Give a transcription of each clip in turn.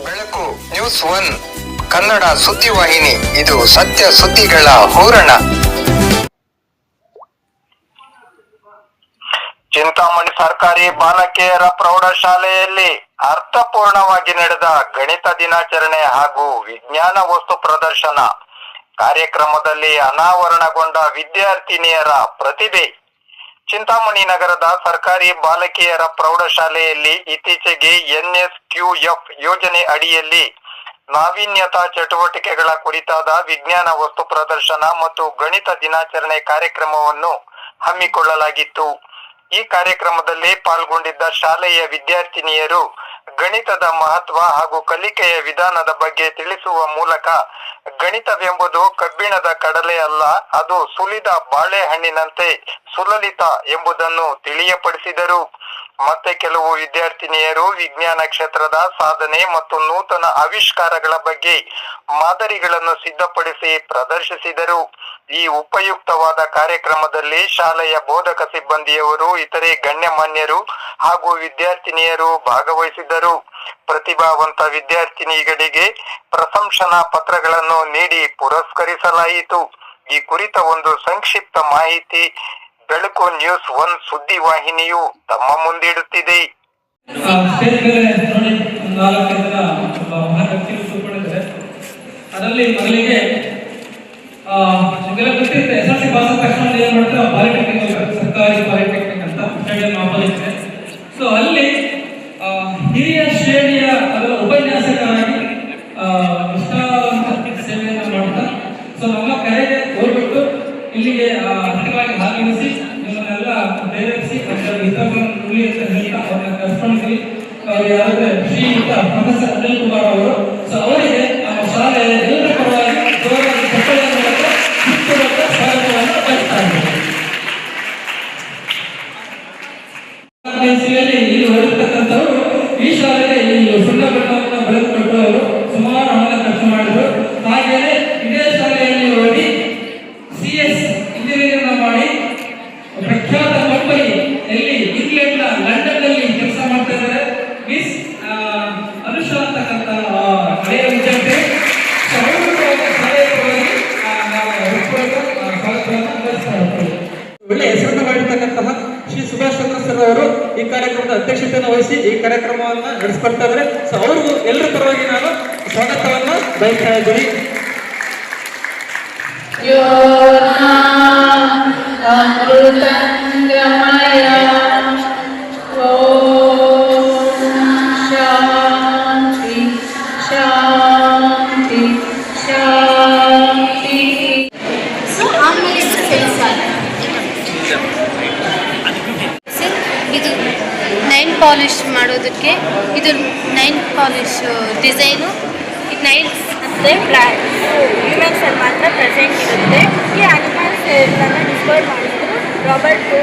ಬೆಳಕು news one Kannada ಸುದ್ದಿವಾಹಿನಿ. ಇದು ಸತ್ಯ ಸುದ್ದಿಗಳ ಹೂರಣ. ಚಿಂತಾಮಣಿ ಸರ್ಕಾರಿ ಬಾಲಕಿಯರ ಪ್ರೌಢಶಾಲೆಯಲ್ಲಿ ಅರ್ಥಪೂರ್ಣವಾಗಿ ನಡೆದ ಗಣಿತ ದಿನಾಚರಣೆ ಹಾಗೂ ವಿಜ್ಞಾನ ವಸ್ತು ಪ್ರದರ್ಶನ ಕಾರ್ಯಕ್ರಮದಲ್ಲಿ ಅನಾವರಣಗೊಂಡ ವಿದ್ಯಾರ್ಥಿನಿಯರ ಪ್ರತಿಭೆ. ಚಿಂತಾಮಣಿ ನಗರದ ಸರ್ಕಾರಿ ಬಾಲಕಿಯರ ಪ್ರೌಢಶಾಲೆಯಲ್ಲಿ ಇತ್ತೀಚೆಗೆ NSQF ಯೋಜನೆ ಅಡಿಯಲ್ಲಿ ನಾವೀನ್ಯತಾ ಚಟುವಟಿಕೆಗಳ ಕುರಿತಾದ ವಿಜ್ಞಾನ ವಸ್ತು ಪ್ರದರ್ಶನ ಮತ್ತು ಗಣಿತ ದಿನಾಚರಣೆ ಕಾರ್ಯಕ್ರಮವನ್ನು ಹಮ್ಮಿಕೊಳ್ಳಲಾಗಿತ್ತು. ಈ ಕಾರ್ಯಕ್ರಮದಲ್ಲಿ ಪಾಲ್ಗೊಂಡಿದ್ದ ಶಾಲೆಯ ವಿದ್ಯಾರ್ಥಿನಿಯರು ಗಣಿತದ ಮಹತ್ವ ಹಾಗೂ ಕಲಿಕೆಯ ವಿಧಾನದ ಬಗ್ಗೆ ತಿಳಿಸುವ ಮೂಲಕ ಗಣಿತವೆಂಬುದು ಕಬ್ಬಿಣದ ಕಡಲೆ ಅಲ್ಲ, ಅದು ಸುಲಿದ ಬಾಳೆಹಣ್ಣಿನಂತೆ ಸುಲಲಿತ ಎಂಬುದನ್ನು ತಿಳಿಯಪಡಿಸಿದರು. ಮತ್ತೆ ಕೆಲವು ವಿದ್ಯಾರ್ಥಿನಿಯರು ವಿಜ್ಞಾನ ಕ್ಷೇತ್ರದ ಸಾಧನೆ ಮತ್ತು ನೂತನ ಆವಿಷ್ಕಾರಗಳ ಬಗ್ಗೆ ಮಾದರಿಗಳನ್ನು ಸಿದ್ಧಪಡಿಸಿ ಪ್ರದರ್ಶಿಸಿದರು. ಈ ಉಪಯುಕ್ತವಾದ ಕಾರ್ಯಕ್ರಮದಲ್ಲಿ ಶಾಲೆಯ ಬೋಧಕ ಸಿಬ್ಬಂದಿಯವರು, ಇತರೆ ಗಣ್ಯಮಾನ್ಯರು ಹಾಗೂ ವಿದ್ಯಾರ್ಥಿನಿಯರು ಭಾಗವಹಿಸಿದ್ದರು. ಪ್ರತಿಭಾವಂತ ವಿದ್ಯಾರ್ಥಿನಿಗಳಿಗೆ ಪ್ರಶಂಸನಾ ಪತ್ರಗಳನ್ನು ನೀಡಿ ಪುರಸ್ಕರಿಸಲಾಯಿತು. ಈ ಕುರಿತ ಒಂದು ಸಂಕ್ಷಿಪ್ತ ಮಾಹಿತಿ ಬೆಳಕು ನ್ಯೂಸ್ ಒನ್ ಸುದ್ದಿವಾಹಿನಿಯು ತಮ್ಮ ಮುಂದಿಡುತ್ತಿದೆ. ಅದರಲ್ಲಿ ಮೊದಲಿಗೆ SSLC ಪಾಸ್ ಆದ ತಕ್ಷಣ ಏನ್ ಮಾಡ್ತಾರೆ, ಪಾಲಿಟೆಕ್ನಿಕ್ ಸರ್ಕಾರಿ ಪಾಲಿಟೆಕ್ನಿಕ್ ಅಂತ ಸ್ಟೇಡಿಯಂ ಆಪೋಸಿಟ್. ಸೊ ಅಲ್ಲಿ ಹಿರಿಯ ಶ್ರೇಣಿಯ ಅದರ ಉಪನ್ಯಾಸಕರಾಗಿ ನಿಷ್ಠಾವಂತ ಸೇವೆಯನ್ನು ಮಾಡ್ತಾ ಸೊ ನಮ್ಮ ಕರೆಗೆ ಹೋಗ್ಬಿಟ್ಟು ಇಲ್ಲಿಗೆ ಅಂತಿಮವಾಗಿ ಭಾಗವಹಿಸಿ ನಿಮ್ಮನ್ನೆಲ್ಲ ಪ್ರೇರೇಪಿಸಿ ಹಿತವನ್ನು ನುಡಿ ಅಂತ ಹೇಳ್ತಾ ಅವ್ರನ್ನ ಕರ್ಸ್ಕೊಂಡಿದ್ವಿ. ಅವ್ರು ಯಾರಾದ್ರೆ ಶ್ರೀಯುತ ಪ್ರೊಫೆಸರ್ ಅನಿಲ್ ಕುಮಾರ್ ಅವರು. ಸೊ ಅವರಿಗೆ ನಮ್ಮ ಶಾಲೆಯ ಎಲ್ಲರ ಪರವಾಗಿ ಜೋರಾಗಿ ಚಪ್ಪಲಿಯ ಮೂಲಕ ಮುಕ್ತವಾದ ಸ್ವಾಗತವನ್ನು ಬಯಸ್ತಾ ಇದ್ದಾರೆ. ಇಲ್ಲಿ ಹೊರತಕ್ಕಂಥವರು ಈ ಶಾಲೆಗೆ ಈ ಸುಣ್ಣ ಬಣ್ಣವನ್ನು ಬೆಳೆದುಕೊಟ್ಟವರು ಸುಮಾರು ಹಣದ ಖರ್ಚು ಮಾಡಿದ್ರು. ಹಾಗೆಯೇ ಇದೇ ಶಾಲೆಯಲ್ಲಿ ಓದಿ CS ಇಂಜಿನಿಯರಿಂಗ್ ಮಾಡಿ ಪ್ರಖ್ಯಾತ ಕಂಪನಿ ಎಲ್ಲಿ ಇಂಗ್ಲೆಂಡ್ ಲಂಡನ್ ನಲ್ಲಿ ಕೆಲಸ ಮಾಡ್ತಾ ಇದ್ದಾರೆ. ಮಿಸ್ ಅನುಷಾ ಅಂತಕ್ಕಂಥ ಹಳೆಯ ವಿದ್ಯಾರ್ಥಿ. ಒಳ್ಳೆ ಹೆಸರನ್ನು ಮಾಡಿರ್ತಕ್ಕಂತಹ ಶ್ರೀ ಸುಭಾಷ್ ಚಂದ್ರ ಸರ್ ಅವರು ಈ ಕಾರ್ಯಕ್ರಮದ ಅಧ್ಯಕ್ಷತೆಯನ್ನು ವಹಿಸಿ ಈ ಕಾರ್ಯಕ್ರಮವನ್ನು ನಡೆಸ್ಕೊಡ್ತಾ ಇದ್ದಾರೆ. ಸೊ ಅವ್ರಿಗೂ ಎಲ್ಲರ ಪರವಾಗಿ ನಾನು ಸ್ವಾಗತವನ್ನು ಬಯಸ್ತಾ ಇದ್ದೀನಿ. ಇದು ನೈಲ್ ಪಾಲಿಶ್ ಮಾಡೋದಕ್ಕೆ, ಇದು ನೈಲ್ ಪಾಲಿಶ್ ಡಿಸೈನು, ಇದು ನೈಲ್ಸ್ ಮತ್ತು ಬ್ಲ್ಯಾಕ್ ಹ್ಯೂಮನ್ಸ್ ಅಲ್ಲಿ ಮಾತ್ರ ಪ್ರೆಸೆಂಟ್ ಇರುತ್ತೆ. ಈ ಅನಿಮಲ್ಸ್ ಎಲ್ಲ ಡಿಸ್ಕವರ್ ಮಾಡಿದ್ರು ರಾಬರ್ಟ್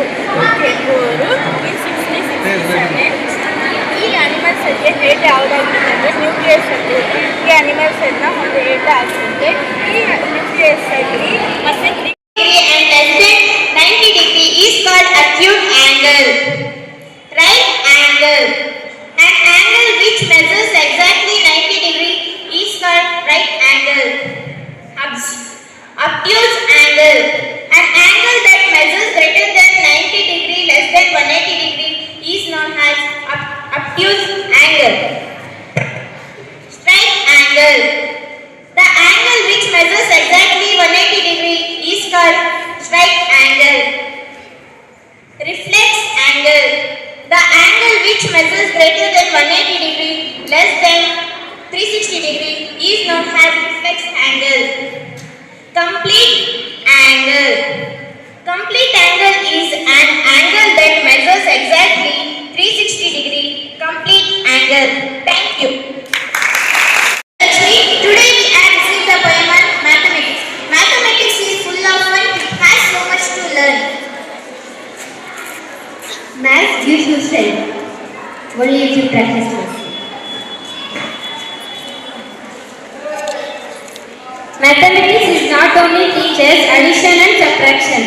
ಎಂಬುವರು 1667. ಈ ಅನಿಮಲ್ಸ್ ಅಲ್ಲಿ ಹೇಟ್ ಯಾವುದಾಗುತ್ತೆ ಅಂದರೆ ನ್ಯೂಕ್ಲಿಯಸ್ ಅಲ್ಲಿ ಈ ಅನಿಮಲ್ಸ್ ಎಲ್ಲ ಒಂದು ಹೇಟ್ ಆಗುತ್ತೆ. ಈ ನ್ಯೂಕ್ಲಿಯಸ್ ಅಲ್ಲಿ ಮತ್ತೆ 90 degree is called acute angle. Right angle. An angle which measures exactly 90 degree is called right angle. Obtuse angle. An angle that measures greater than 90 degree less than 180 degree is known as obtuse angle. Straight angle. The angle which measures exactly 180 degree is called straight angle. Reflex angle. The angle which measures greater than 180 degree less than 360 degree is known as reflex angle. Complete angle. Complete angle is an angle that measures exactly 360 degree. Complete angle. Thank you. Today we have received the poem on mathematics. Mathematics is full of fun. It has so much to learn. Math gives you strength. Only if you practice math. Mathematics is not only teaches addition and subtraction.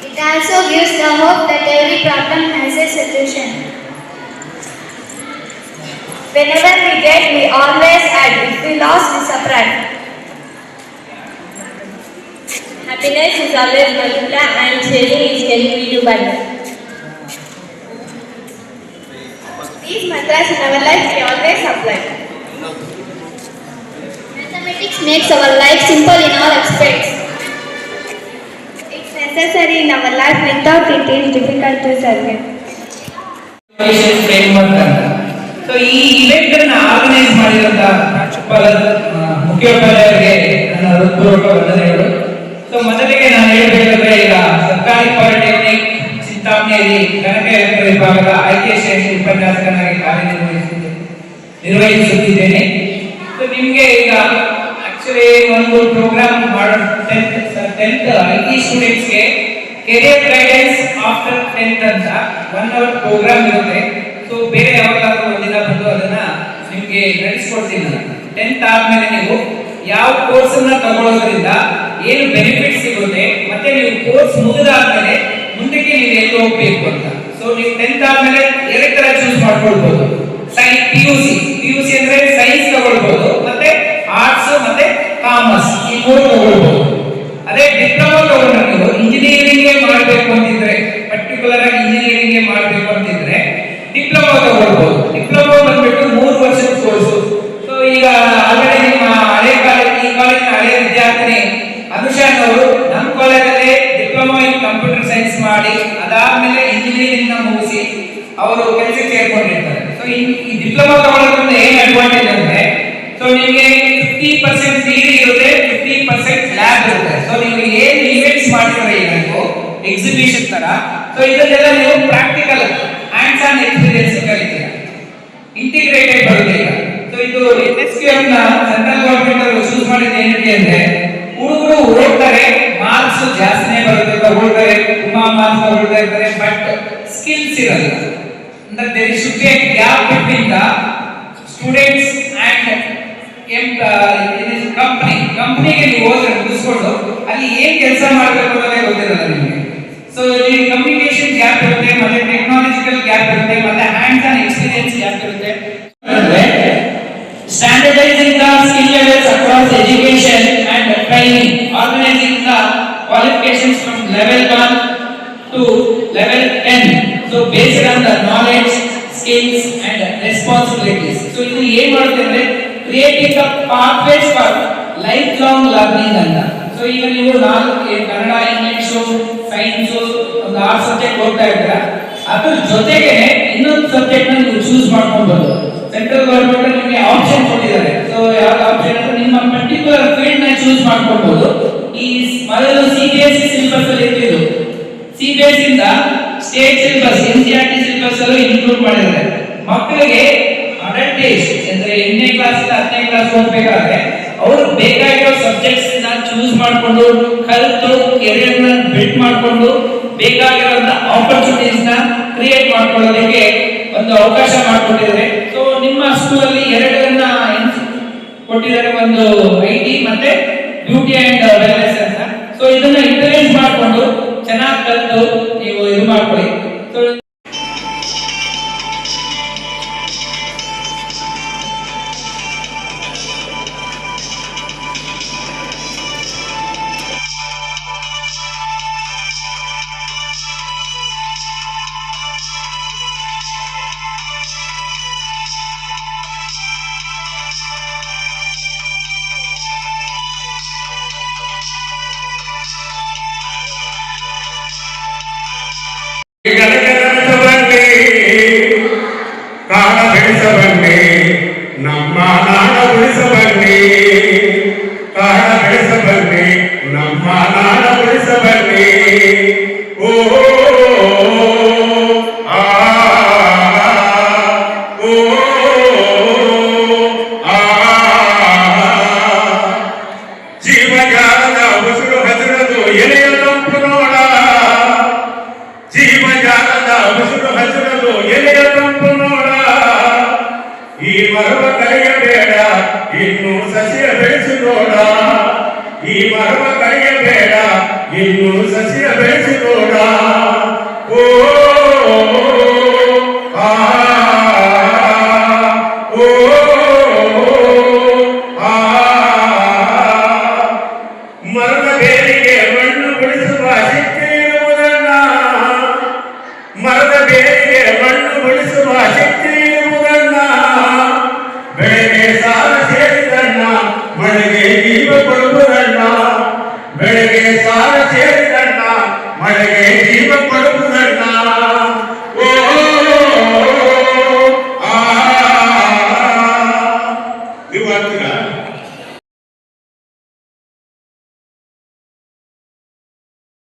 It also gives the hope that every problem has a solution. Whenever we get, we always add. If we lost, we subtract. Happiness is always multiply and sharing is telling we do better. These mantras in our life we always apply. Mathematics makes our life simple in all aspects. It's necessary in our life, without it is difficult to survive. Framework ಅಂತ. So ಈ event ಅನ್ನ organise ಮಾಡಿದಂತ ಪ್ರಾಂಶುಪಾಲ ಮುಖ್ಯೋಪಾಧ್ಯಾಯರಿಗೆ ನನ್ನ ಹೃತ್ಪೂರ್ವಕ ವಂದನೆಗಳು. So ಮೊದಲಿಗೆ ನಾನು ಹೇಳಬೇಕಾದ್ರೆ ಈಗ ಸರ್ಕಾರಿ ಪಾಲಿಟೆಕ್ನಿಕ್ ಚಿಂತಾಮಣಿಯಲ್ಲಿ ಗಣಕಯಂತ್ರ ವಿಭಾಗದ ಆಯ್ಕೆ ಶ್ರೇಷ್ಠ ಉಪನ್ಯಾಸಕನಾಗಿ ನಿರ್ವಹಿಸುತ್ತಿದ್ದೇನೆ. ಸೊ ನಿಮ್ಗೆ ಈಗ ಆಕ್ಚುಲಿ ಒಂದು ಪ್ರೋಗ್ರಾಮ್ ಮಾಡೋ 10th IT ಸ್ಟೂಡೆಂಟ್ಸ್ಗೆ ಕೆರಿಯರ್ ಗೈಡೆನ್ಸ್ ಆಫ್ಟರ್ 10th ಅಂತ 1 ಅವರ್ ಪ್ರೋಗ್ರಾಮ್ ಇರುತ್ತೆ. ಸೊ ಬೇರೆ ಯಾವಾಗಾದ್ರೂ ಒಂದಿನ ಬಂದು ಅದನ್ನ ನಿಮ್ಗೆ ನಡೆಸ್ಕೊಡ್ತೀನಿ. 10th ಆದ್ಮೇಲೆ ನೀವು ಯಾವ ಕೋರ್ಸ್ ಅನ್ನ ತಗೊಳ್ಳೋದ್ರಿಂದ ಏನು ಬೆನಿಫಿಟ್ ಸಿಗುತ್ತೆ, ಮತ್ತೆ ನೀವು ಕೋರ್ಸ್ ಮುಗಿದಾದ್ಮೇಲೆ ಮುಂದಕ್ಕೆ ನೀವು ಎಲ್ಲಿ ಹೋಗ್ಬೇಕು ಅಂತ. ಸೊ ನೀವು 10th ಆದ್ಮೇಲೆ 2 ತರ ಚೂಸ್ ಮಾಡ್ಕೊಳ್ಬಹುದು. PUC ಅಂದ್ರೆ ಸೈನ್ಸ್ ತಗೊಳ್ಬಹುದು, ಮತ್ತೆ ಆರ್ಟ್ಸ್ ಮತ್ತೆ ಕಾಮರ್ಸ್ ಈ 3 ತಗೊಳ್ಬಹುದು. ಅದೇ ಡಿಪ್ಲೊಮಾ ತಗೊಂಡ್ರೆ ನೀವು ಇಂಜಿನಿಯರಿಂಗ್ ಮಾಡಬೇಕು ಅಂತಿದ್ರೆ, ಪರ್ಟಿಕ್ಯುಲರ್ ಆಗಿ ಇಂಜಿನಿಯರಿಂಗ್ ಮಾಡಬೇಕು ಅಂತಿದ್ರೆ ಡಿಪ್ಲೊಮಾ ತಗೊಳ್ಬಹುದು. ಡಿಪ್ಲೊಮಾ ಬಂದ್ಬಿಟ್ಟು 3 ವರ್ಷದ ಕೋರ್ಸ್. ಸೊ ಈಗ ಆಲ್ರೆಡಿ ನಿಮ್ಮ ಈ ಕಾಲೇಜಿನ ಹಳೆಯ ವಿದ್ಯಾರ್ಥಿನಿ ಅನುಷಾನ್ ಅವರು ನಮ್ಮ ಕಾಲೇಜಲ್ಲಿ ಡಿಪ್ಲೊಮಾ ಇನ್ ಕಂಪ್ಯೂಟರ್ ಸೈನ್ಸ್ ಮಾಡಿ ಅದಾದ್ಮೇಲೆ ಇಂಜಿನಿಯರಿಂಗ್ ನ ಮುಗಿಸಿ ಅವರು ಕೆಲಸಕ್ಕೆ ಸೇರ್ಕೊಂಡಿರ್ತಾರೆ. ಸೊ ಈ ಡಿಪ್ಲೊಮಾ ತಗೊಳ್ಳೋದ್ರಿಂದ ಏನ್ ಅಡ್ವಾಂಟೇಜ್ ಅಂದ್ರೆ, ಸೊ ನಿಮಗೆ 50% ಥಿಯರಿ ಇರುತ್ತೆ, 50% ಲ್ಯಾಬ್ ಇರುತ್ತೆ. ಸೊ ನೀವು ಏನು ಇವೆಂಟ್ಸ್ ಮಾಡ್ತೀರಾ ಈಗ ನೀವು ಎಕ್ಸಿಬಿಷನ್ ತರ, ಸೊ ಇದನ್ನೆಲ್ಲ ನೀವು ಪ್ರಾಕ್ಟಿಕಲ್ ಹ್ಯಾಂಡ್ಸ್ ಆನ್ ಎಕ್ಸ್ಪೀರಿಯನ್ಸ್ ಕಲಿತೀರಾ. ಇಂಟಿಗ್ರೇಟೆಡ್ ಬರುತ್ತೆ ಈಗ. ಸೊ ಇದು NSQM ನ ಸೆಂಟ್ರಲ್ ಗವರ್ನಮೆಂಟ್ ಅವರು ಚೂಸ್ ಮಾಡಿದ ಏನಕ್ಕೆ ಅಂದ್ರೆ, ಹುಡುಗರು ಓದ್ತಾರೆ, ಮಾರ್ಕ್ಸ್ ಜಾಸ್ತಿನೇ ಬರುತ್ತೆ, ತಗೊಳ್ತಾರೆ, ತುಂಬಾ ಮಾರ್ಕ್ಸ್ ತಗೊಳ್ತಾ ಇರ್ತಾರೆ, ಬಟ್ ಸ್ಕಿಲ್ಸ್ ಇರಲ್ಲ. ಅಂದ್ರೆ there should be a gap between the students and ಕಂಪನಿಗೆ ನೀವು ಹೋದ್ರೆ ಮುಗಿಸ್ಕೊಂಡು ಅಲ್ಲಿ ಏನ್ ಕೆಲಸ ಮಾಡಬೇಕು ಅನ್ನೋದೇ ಗೊತ್ತಿರಲ್ಲ ನಿಮಗೆ. ಸೊ ಇಲ್ಲಿ ಕಮ್ಯುನಿಕೇಶನ್ ಗ್ಯಾಪ್ ಇರುತ್ತೆ, ಮತ್ತೆ ಟೆಕ್ನಾಲಜಿಕಲ್ ಗ್ಯಾಪ್ ಇರುತ್ತೆ, ಮತ್ತೆ ಹ್ಯಾಂಡ್ಸ್ ಆನ್ ಎಕ್ಸ್ಪೀರಿಯನ್ಸ್ ಗ್ಯಾಪ್ ಇರುತ್ತೆ. ಅಂದ್ರೆ standardising the skill levels across education and training, organising the qualifications from level 1 to level 10. So based on the knowledge, skills and responsibilities. So ಇದು ಏನು ಮಾಡುತ್ತೆ ಅಂದ್ರೆ creating the pathways for lifelong learning ಅಂತ. So ಈಗ ನೀವು Kannada, English, science ಒಂದು 6 subject ಓದ್ತಾ ಇದ್ದೀರಾ, ಅದ್ರ ಜೊತೆಗೆ ಇನ್ನೊಂದು ಸಬ್ಜೆಕ್ಟ್ ನ ನೀವು ಚೂಸ್ ಮಾಡ್ಕೊಬಹುದು. ಸೆಂಟ್ರಲ್ ಗವರ್ನಮೆಂಟ್ ನಿಮಗೆ ಆಪ್ಷನ್ ಕೊಟ್ಟಿದ್ದಾರೆ. ಸೊ ಯಾವ ಆಪ್ಷನ್ ಅಂದ್ರೆ ನಿಮ್ಮ ಪರ್ಟಿಕ್ಯುಲರ್ ಫೀಲ್ಡ್ ನ ಚೂಸ್ ಮಾಡ್ಕೊಬಹುದು. ಈ ಮೊದಲು CBSE ಸಿಲೆಬಸ್ ಅಲ್ಲಿ ಇತ್ತು, CBSE ಇಂದ ಸ್ಟೇಟ್ ಸಿಲೆಬಸ್ NCERT ಸಿಲೆಬಸ್ ಅಲ್ಲೂ ಇನ್ಕ್ಲೂಡ್ ಮಾಡಿದ್ದಾರೆ. ಮಕ್ಕಳಿಗೆ ಅಡಲ್ಟ್ ಏಜ್ ಅಂದ್ರೆ 8ನೇ ಕ್ಲಾಸ್ ಇಂದ 10ನೇ ಕ್ಲಾಸ್ ಓದಬೇಕಾದ್ರೆ ಅವರು ಬೇಕಾಗಿರೋ ಸಬ್ಜೆಕ್ಟ್ಸ್ ನ ಚೂಸ್ ಮಾಡಿಕೊಂಡು ಕಲಿತು ಕೆರಿಯರ್ ನ ಬಿಲ್ಡ್ ಮಾಡಿಕೊಂಡು ಬೇಕಾಗಿರೋಂತ ಆಪರ್ಚುನಿಟೀಸ್ ನ ಕ್ರಿಯೇಟ್ ಮಾಡ್ಕೊಳ್ಳೋದಕ್ಕೆ ಒಂದು ಅವಕಾಶ ಮಾಡಿಕೊಟ್ಟಿದ್ದಾರೆ. ಸೊ ನಿಮ್ಮ ಸ್ಕೂಲ್ ಅಲ್ಲಿ 2 ಕೊಟ್ಟಿದ್ದಾರೆ, ಒಂದು IT ಮತ್ತೆ ಬ್ಯೂಟಿ ಅಂಡ್ ವೆಲ್ನೆಸ್ ಅಂತ. ಸೊ ಇದನ್ನ ಇಂಟರ್ನೆಟ್ ಮಾಡಿಕೊಂಡು ಚೆನ್ನಾಗಿ ಕಲಿತು ನೀವು ಇದು ಮಾಡ್ಕೊಳ್ಳಿ. ಸೊ ಕಾಲ ಬೆಳೆಸಬನ್ನಿ, ನಮ್ಮ ನಾಡ ಉಳಿಸಬನ್ನಿ. ಕಾಲ ಬೆಳೆಸಬನ್ನಿ, ನಮ್ಮ ನಾಡ ಉಳಿಸಬನ್ನಿ. ಓ ಆ ಓ ಆ ಜೀವಜಾಲದ ಉಸಿರು ಹಸಿರದು ಎಲೆಯ ತಂಪು ನೋಡ. ಜೀವಜಾಲದ ಉಸಿರು ಹಸಿರದು ಎಲೆಯ ತಂಪು ನೋಡ. ಈ ಮರವ ಕಳೆಯಬೇಡ, ಇನ್ನು ಸಸಿಯ ಬೆಳೆಸಿ ನೋಡ. ಈ ಮರವ ಕಳೆಯಬೇಡ, ಇನ್ನು ಸಸಿಯ ಬೆಳೆಸಿ ನೋಡ. ಓ ಆ ಓ ಸಿಕ್ಕ